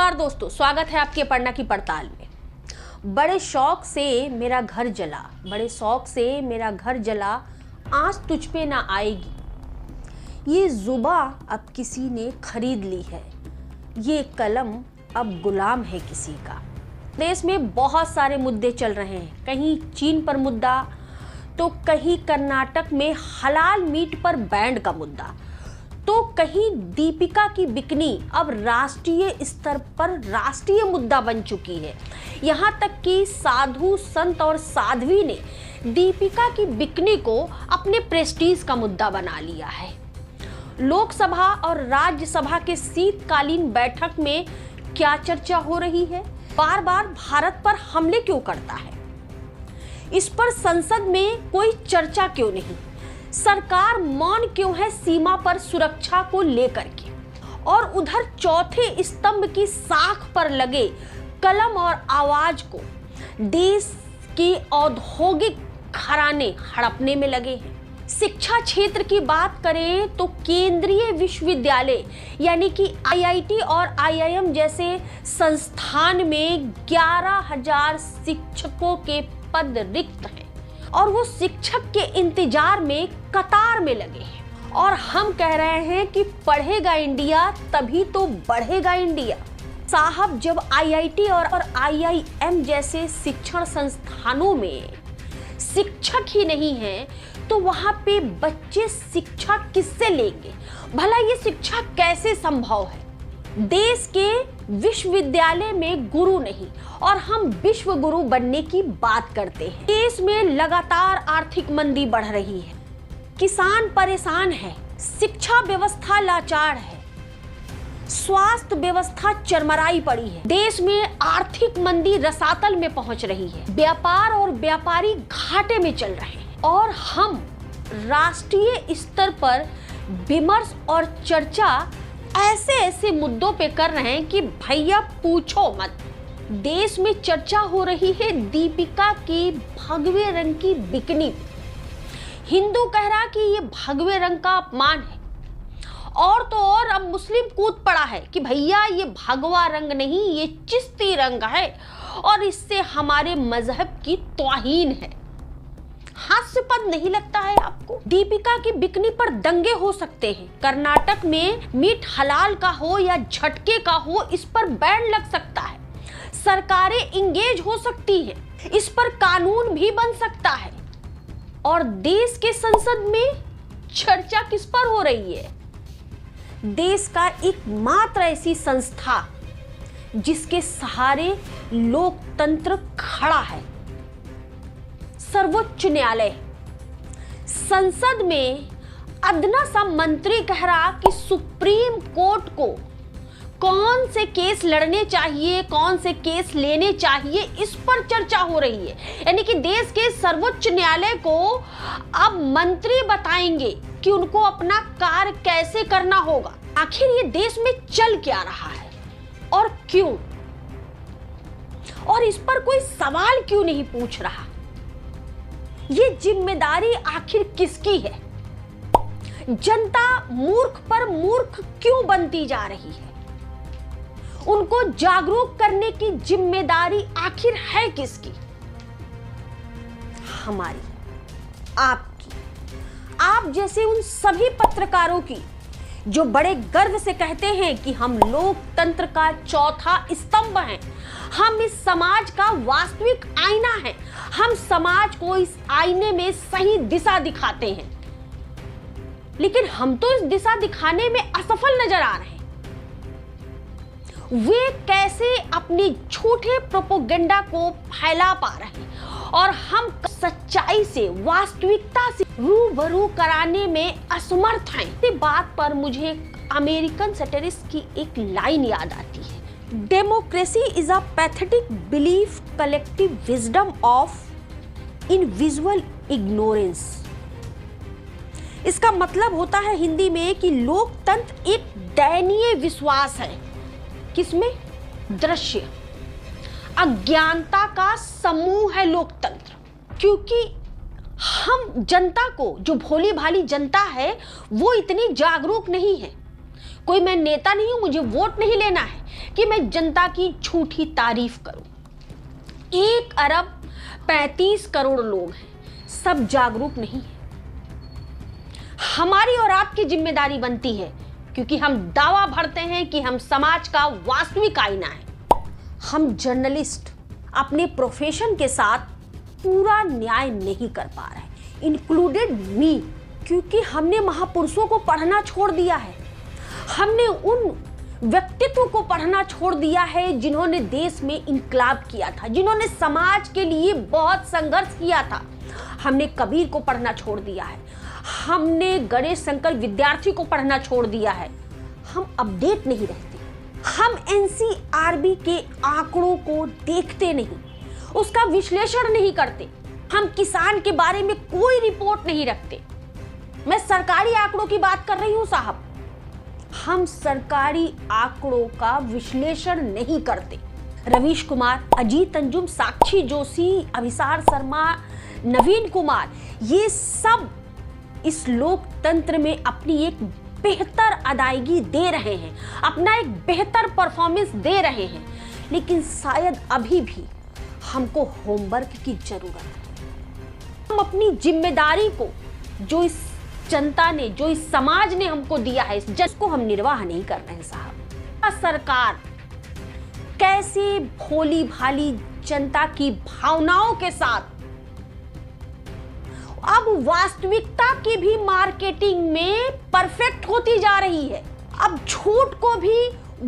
नमस्कार दोस्तों, स्वागत है आपके पढ़ना की पड़ताल में। बड़े शौक से मेरा घर जला, बड़े शौक से मेरा घर जला, आँच तुझ पे ना आएगी। ये जुबा अब किसी ने खरीद ली है, ये कलम अब गुलाम है किसी का। देश में बहुत सारे मुद्दे चल रहे हैं, कहीं चीन पर मुद्दा, तो कहीं कर्नाटक में हलाल मीट पर बैन का मुद्दा, तो कहीं दीपिका की बिकनी अब राष्ट्रीय स्तर पर राष्ट्रीय मुद्दा बन चुकी है। यहाँ तक कि साधु संत और साध्वी ने दीपिका की बिकनी को अपने प्रेस्टीज का मुद्दा बना लिया है। लोकसभा और राज्यसभा के शीतकालीन बैठक में क्या चर्चा हो रही है? बार बार भारत पर हमले क्यों करता है? इस पर संसद में कोई चर्चा क्यों नहीं? सरकार मौन क्यों है सीमा पर सुरक्षा को लेकर के? और उधर चौथे स्तंभ की साख पर लगे कलम और आवाज को देश के औद्योगिक घराने हड़पने में लगे हैं। शिक्षा क्षेत्र की बात करें तो केंद्रीय विश्वविद्यालय यानी कि आईआईटी और आईआईएम जैसे संस्थान में 11,000 शिक्षकों के पद रिक्त हैं और वो शिक्षक के इंतजार में कतार में लगे हैं। और हम कह रहे हैं कि पढ़ेगा इंडिया तभी तो बढ़ेगा इंडिया। साहब, जब आईआईटी और आईआईएम जैसे शिक्षण संस्थानों में शिक्षक ही नहीं हैं तो वहां पे बच्चे शिक्षा किससे लेंगे? भला ये शिक्षा कैसे संभव है? देश के विश्वविद्यालय में गुरु नहीं और हम विश्व गुरु बनने की बात करते हैं। देश में लगातार आर्थिक मंदी बढ़ रही है, किसान परेशान है, शिक्षा व्यवस्था लाचार है, स्वास्थ्य व्यवस्था चरमराई पड़ी है, देश में आर्थिक मंदी रसातल में पहुंच रही है, व्यापार और व्यापारी घाटे में चल रहे हैं और हम राष्ट्रीय स्तर पर विमर्श और चर्चा ऐसे मुद्दों पे कर रहे हैं कि भैया पूछो मत। देश में चर्चा हो रही है दीपिका की भगवे रंग की बिकनी। हिंदू कह रहा कि ये भगवे रंग का अपमान है और तो और अब मुस्लिम कूद पड़ा है कि भैया ये भगवा रंग नहीं, ये चिश्ती रंग है और इससे हमारे मजहब की तौहीन है। हास्यास्पद नहीं लगता है आपको? दीपिका की बिकनी पर दंगे हो सकते हैं। कर्नाटक में मीट हलाल का हो या झटके का हो, इस पर बैन लग सकता है। सरकारें इंगेज हो सकती हैं, इस पर कानून भी बन सकता है। और देश के संसद में चर्चा किस पर हो रही है? देश का एकमात्र ऐसी संस्था जिसके सहारे लोकतंत्र खड़ा है, सर्वोच्च न्यायालय। संसद में अदना सा मंत्री कह रहा कि सुप्रीम कोर्ट को कौन से केस लड़ने चाहिए, कौन से केस लेने चाहिए, इस पर चर्चा हो रही है। यानी कि देश के सर्वोच्च न्यायालय को अब मंत्री बताएंगे कि उनको अपना कार्य कैसे करना होगा। आखिर ये देश में चल क्या रहा है और क्यों? और इस पर कोई सवाल क्यों नहीं पूछ रहा? ये जिम्मेदारी आखिर किसकी है? जनता मूर्ख पर मूर्ख क्यों बनती जा रही है? उनको जागरूक करने की जिम्मेदारी आखिर है किसकी? हमारी, आपकी, आप जैसे उन सभी पत्रकारों की जो बड़े गर्व से कहते हैं कि हम लोकतंत्र का चौथा स्तंभ हैं, हम इस समाज का वास्तविक आईना हैं, हम समाज को इस आईने में सही दिशा दिखाते हैं। लेकिन हम तो इस दिशा दिखाने में असफल नजर आ रहे हैं। वे कैसे अपनी झूठे प्रोपेगेंडा को फैला पा रहे हैं और हम सच्चाई से, वास्तविकता से रूबरू कराने में असमर्थ हैं। इस बात पर मुझे अमेरिकन सैटिरिस्ट की एक लाइन याद आती है, democracy is a pathetic belief collective wisdom of individual ignorance. इसका मतलब होता है हिंदी में कि लोकतंत्र एक दयनीय विश्वास है। किसमें? दृश्य अज्ञानता का समूह है लोकतंत्र। क्योंकि हम जनता को, जो भोली भाली जनता है, वो इतनी जागरूक नहीं है। कोई मैं नेता नहीं हूं, मुझे वोट नहीं लेना है कि मैं जनता की झूठी तारीफ करूं। 1 अरब 35 करोड़ लोग हैं, सब जागरूक नहीं है। हमारी और आपकी जिम्मेदारी बनती है, क्योंकि हम दावा भरते हैं कि हम समाज का वास्तविक आईना है। हम जर्नलिस्ट अपने प्रोफेशन के साथ पूरा न्याय नहीं कर पा रहे, इंक्लूडेड मी, क्योंकि हमने महापुरुषों को पढ़ना छोड़ दिया है। हमने उन व्यक्तित्व को पढ़ना छोड़ दिया है जिन्होंने देश में इनकलाब किया था, जिन्होंने समाज के लिए बहुत संघर्ष किया था। हमने कबीर को पढ़ना छोड़ दिया है, हमने गणेश शंकर विद्यार्थी को पढ़ना छोड़ दिया है। हम अपडेट नहीं रहते, हम एनसीआरबी के आंकड़ों को देखते नहीं, उसका विश्लेषण नहीं करते, हम किसान के बारे में कोई रिपोर्ट नहीं रखते। मैं सरकारी आंकड़ों की बात कर रही हूं साहब, हम सरकारी आंकड़ों का विश्लेषण नहीं करते। रवीश कुमार, अजीत अंजुम, साक्षी जोशी, अभिसार शर्मा, नवीन कुमार, ये सब इस लोकतंत्र में अपनी एक बेहतर अदायगी दे रहे हैं, अपना एक बेहतर परफॉर्मेंस दे रहे हैं, लेकिन शायद अभी भी हमको होमवर्क की जरूरत है। हम अपनी जिम्मेदारी को जो इस जनता ने, जो इस समाज ने हमको दिया है, इस जस को हम निर्वाह नहीं कर रहे हैं साहब। सरकार कैसे भोली भाली जनता की भावनाओं के साथ अब वास्तविकता की भी मार्केटिंग में परफेक्ट होती जा रही है। अब झूठ को भी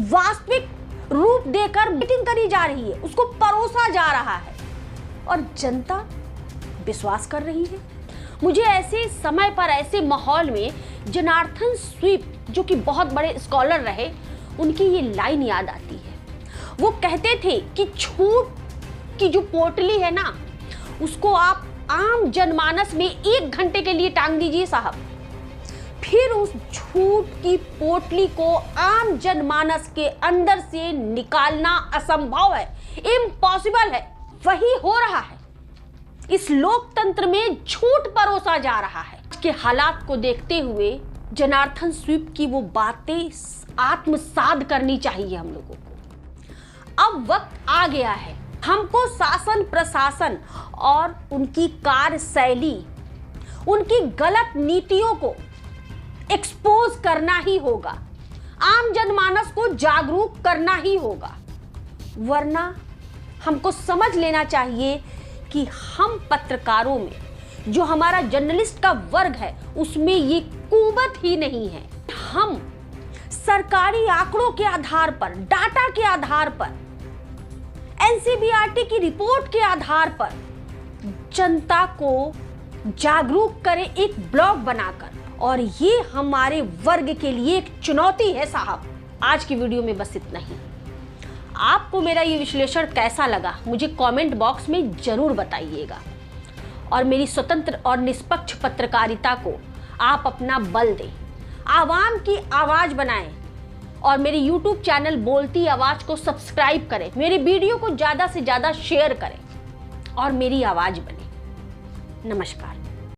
वास्तविक रूप देकर मार्केटिंग करी जा रही है, उसको परोसा जा रहा है और जनता विश्वास कर रही है। मुझे ऐसे समय पर, ऐसे माहौल में जनार्दन स्वीप, जो कि बहुत बड़े स्कॉलर रहे, उनकी ये लाइन याद आती है। वो कहते थे कि झूठ की जो पोटली है ना, उसको आप आम जनमानस में 1 घंटे के लिए टांग दीजिए साहब, फिर उस झूठ की पोटली को आम जनमानस के अंदर से निकालना असंभव है, इम्पॉसिबल है। वही हो रहा है, इस लोकतंत्र में झूठ परोसा जा रहा है। के हालात को देखते हुए जनार्दन स्वीप की वो बातें आत्मसात करनी चाहिए हम लोगों को। अब वक्त आ गया है, हमको शासन प्रशासन और उनकी कार्यशैली, उनकी गलत नीतियों को एक्सपोज करना ही होगा, आम जनमानस को जागरूक करना ही होगा, वरना हमको समझ लेना चाहिए कि हम पत्रकारों में, जो हमारा जर्नलिस्ट का वर्ग है, उसमें ये कुवत ही नहीं है। हम सरकारी आंकड़ों के आधार पर, डाटा के आधार पर, एनसीबीआरटी की रिपोर्ट के आधार पर जनता को जागरूक करें एक ब्लॉग बनाकर, और ये हमारे वर्ग के लिए एक चुनौती है साहब। आज की वीडियो में बस इतना ही। आपको मेरा ये विश्लेषण कैसा लगा मुझे कमेंट बॉक्स में जरूर बताइएगा, और मेरी स्वतंत्र और निष्पक्ष पत्रकारिता को आप अपना बल दें, आवाम की आवाज बनाएं, और मेरे YouTube चैनल बोलती आवाज को सब्सक्राइब करें, मेरे वीडियो को ज़्यादा से ज़्यादा शेयर करें और मेरी आवाज बने। नमस्कार।